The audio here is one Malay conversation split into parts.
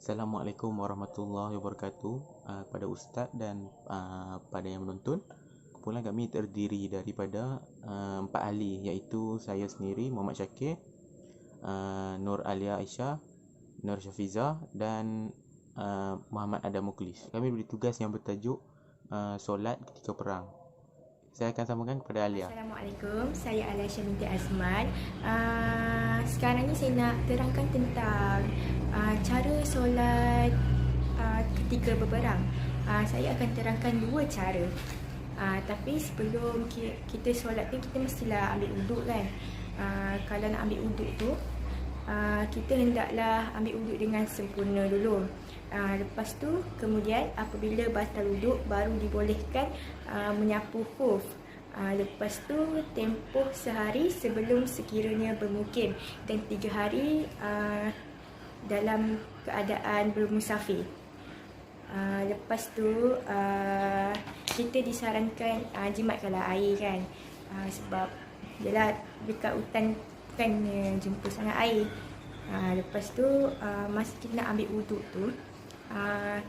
Assalamualaikum warahmatullahi wabarakatuh. Pada Ustaz dan pada yang menonton, kumpulan kami terdiri daripada 4 ahli, iaitu saya sendiri Muhammad Syakir, Nur Alia Aisyah, Nur Syafiza dan Muhammad Adam Muklis. Kami beri tugas yang bertajuk solat ketika perang. Saya akan sambungkan kepada Alia. Assalamualaikum, saya Alia binti Azman. Sekarang ni saya nak terangkan tentang cara solat ketika berperang. Saya akan terangkan dua cara. Tapi sebelum kita solat tu, kita mestilah ambil uduk kan. Kalau nak ambil uduk tu, kita hendaklah ambil uduk dengan sempurna dulu. Lepas tu, kemudian apabila batal uduk, baru dibolehkan menyapu khuf. Lepas tu, tempoh sehari sebelum sekiranya bermukim, dan 3 hari dalam keadaan bermusafir. Lepas tu, kita disarankan jimatkanlah air kan. Sebab yelah, dekat hutan kan jumpa sangat air. Lepas tu, masa kita nak ambil uduk tu,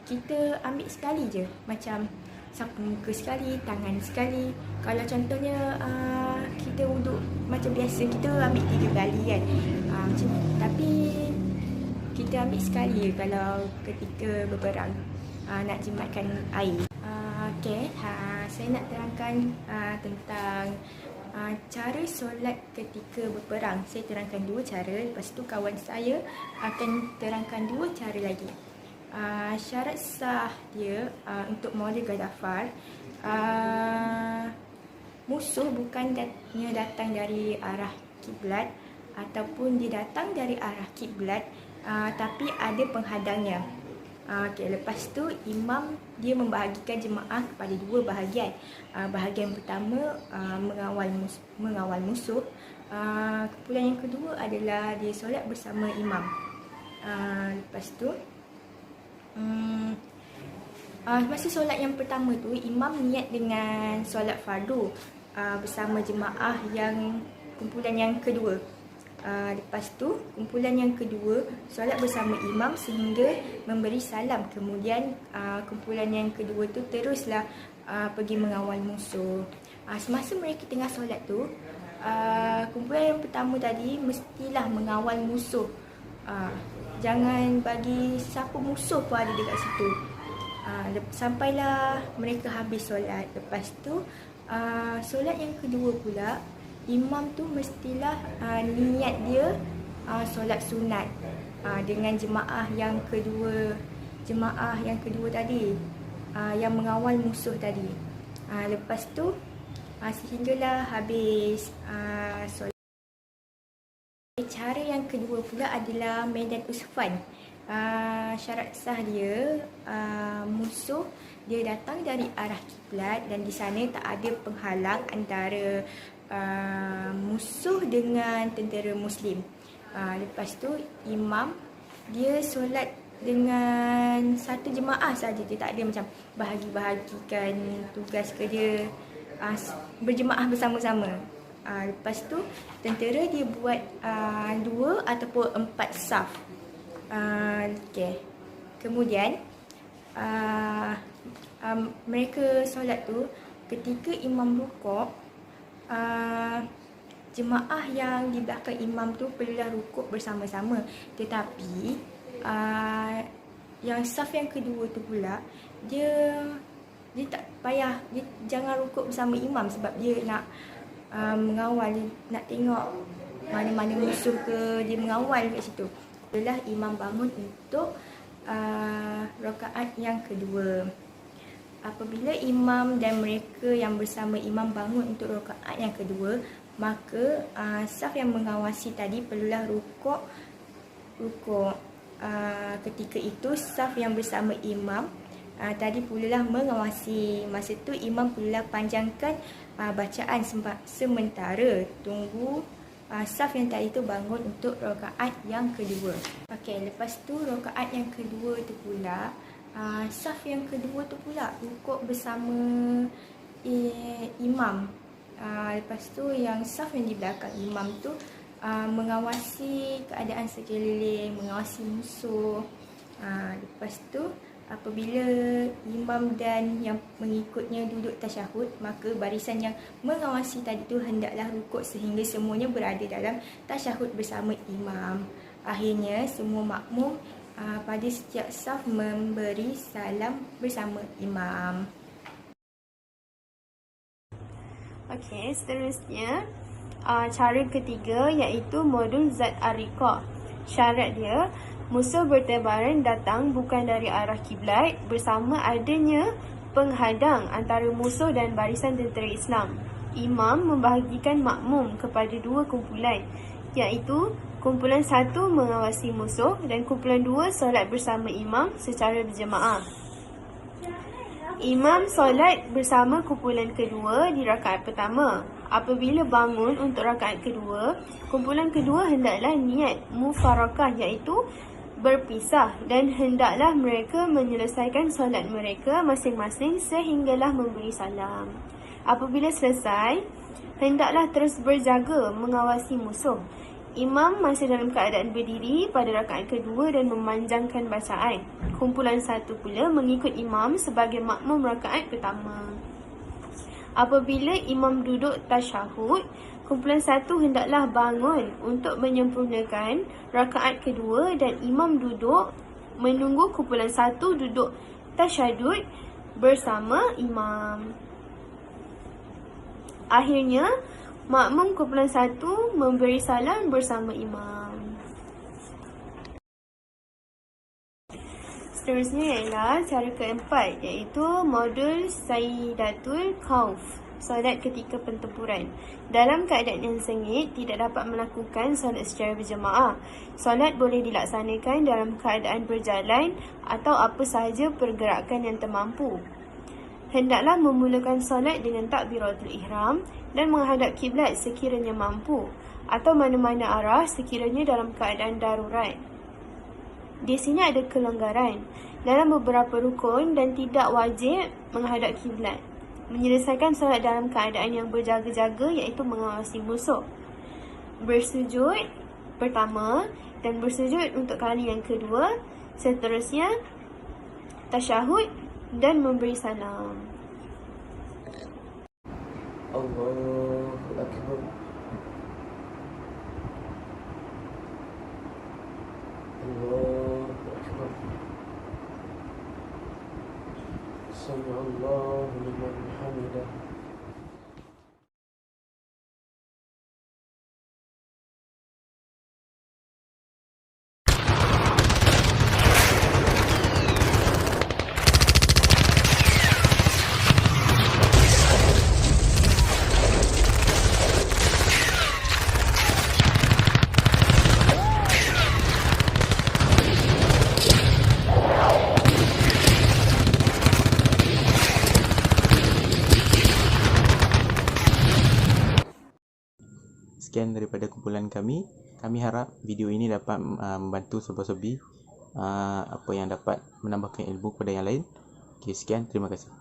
kita ambil sekali je. Macam sapu muka sekali, tangan sekali. Kalau contohnya kita uduk macam biasa, kita ambil 3 kali kan. Tapi kita ambil sekali je kalau ketika berperang nak jimatkan air. Saya nak terangkan tentang cara solat ketika berperang. Saya terangkan 2 cara. Lepas tu kawan saya akan terangkan 2 cara lagi. Syarat sah dia untuk Maulid Ghaddafar, musuh bukannya datang dari arah kiblat ataupun dia datang dari arah kiblat, tapi ada penghadangnya. Lepas tu imam dia membahagikan jemaah kepada 2 bahagian. Bahagian pertama mengawal musuh. Kumpulan yang kedua adalah dia solat bersama imam. Lepas tu masa solat yang pertama tu, imam niat dengan solat fardu bersama jemaah yang kumpulan yang kedua. Lepas tu, kumpulan yang kedua solat bersama imam sehingga memberi salam. Kemudian kumpulan yang kedua tu teruslah pergi mengawal musuh. Semasa mereka tengah solat tu, kumpulan yang pertama tadi mestilah mengawal musuh. Jangan bagi siapa musuh pun ada dekat situ. Sampailah mereka habis solat. Lepas tu, solat yang kedua pula, imam tu mestilah niat dia solat sunat dengan jemaah yang kedua. Jemaah yang kedua tadi, yang mengawal musuh tadi. Lepas tu, sehinggalah habis solat. Cara yang kedua pula adalah medan usfan. Syarat sah dia, musuh dia datang dari arah kiblat dan di sana tak ada penghalang antara musuh dengan tentera muslim. Lepas tu imam dia solat dengan satu jemaah saja. Dia tak ada macam bahagi-bahagikan tugas ke dia, berjemaah bersama-sama. Lepas tu tentera dia buat 2 ataupun 4 saf. Kemudian mereka solat tu, ketika imam rukuk, jemaah yang di belakang imam tu perlulah rukuk bersama-sama. Tetapi yang saf yang kedua tu pula, dia tak payah, dia jangan rukuk bersama imam sebab dia nak mengawal, nak tengok mana-mana musuh ke, dia mengawal kat situ. Itulah imam bangun untuk rakaat yang kedua. Apabila imam dan mereka yang bersama imam bangun untuk rakaat yang kedua, maka saf yang mengawasi tadi perlulah rukuk. Ketika itu saf yang bersama imam tadi pulalah mengawasi. Masa tu imam pulalah panjangkan bacaan sementara tunggu saf yang tadi tu bangun untuk rakaat yang kedua. Lepas tu rakaat yang kedua tu pula, saf yang kedua tu pula rukuk bersama imam. Lepas tu yang saf yang di belakang imam tu mengawasi keadaan sekeliling, mengawasi musuh. Lepas tu apabila imam dan yang mengikutnya duduk tasyahud, maka barisan yang mengawasi tadi tu hendaklah rukuk sehingga semuanya berada dalam tasyahud bersama imam. Akhirnya semua makmum pada setiap saf memberi salam bersama imam. Okey, seterusnya cara ketiga iaitu modul zat ariqah. Syarat dia, musuh bertebaran datang bukan dari arah kiblat bersama adanya penghadang antara musuh dan barisan tentera Islam. Imam membahagikan makmum kepada dua kumpulan, iaitu kumpulan satu mengawasi musuh dan kumpulan dua solat bersama imam secara berjemaah. Imam solat bersama kumpulan kedua di rakaat pertama. Apabila bangun untuk rakaat kedua, kumpulan kedua hendaklah niat mufarakah, iaitu berpisah, dan hendaklah mereka menyelesaikan solat mereka masing-masing sehinggalah memberi salam. Apabila selesai, hendaklah terus berjaga mengawasi musuh. Imam masih dalam keadaan berdiri pada rakaat kedua dan memanjangkan bacaan. Kumpulan satu pula mengikut imam sebagai makmum rakaat pertama. Apabila imam duduk tasyahud, kumpulan satu hendaklah bangun untuk menyempurnakan rakaat kedua dan imam duduk menunggu kumpulan satu duduk tasyahud bersama imam. Akhirnya, makmum kumpulan satu memberi salam bersama imam. Seterusnya ialah cara keempat, iaitu modul Sayyidatul Khauf, solat ketika pertempuran. Dalam keadaan yang sengit, tidak dapat melakukan solat secara berjemaah. Solat boleh dilaksanakan dalam keadaan berjalan atau apa sahaja pergerakan yang termampu. Hendaklah memulakan solat dengan takbiratul ihram dan menghadap kiblat sekiranya mampu, atau mana-mana arah sekiranya dalam keadaan darurat. Di sini ada kelonggaran dalam beberapa rukun dan tidak wajib menghadap kiblat. Menyelesaikan solat dalam keadaan yang berjaga-jaga iaitu mengawasi musuh. Bersujud pertama dan bersujud untuk kali yang kedua. Seterusnya tasyahud dan memberi salam. Allahu Akbar. Allahu Akbar. Sami'allahu liman hamidah. Sekian daripada kumpulan kami. Kami harap video ini dapat membantu sobat-sobi apa yang dapat menambahkan ilmu kepada yang lain. Okey, sekian, terima kasih.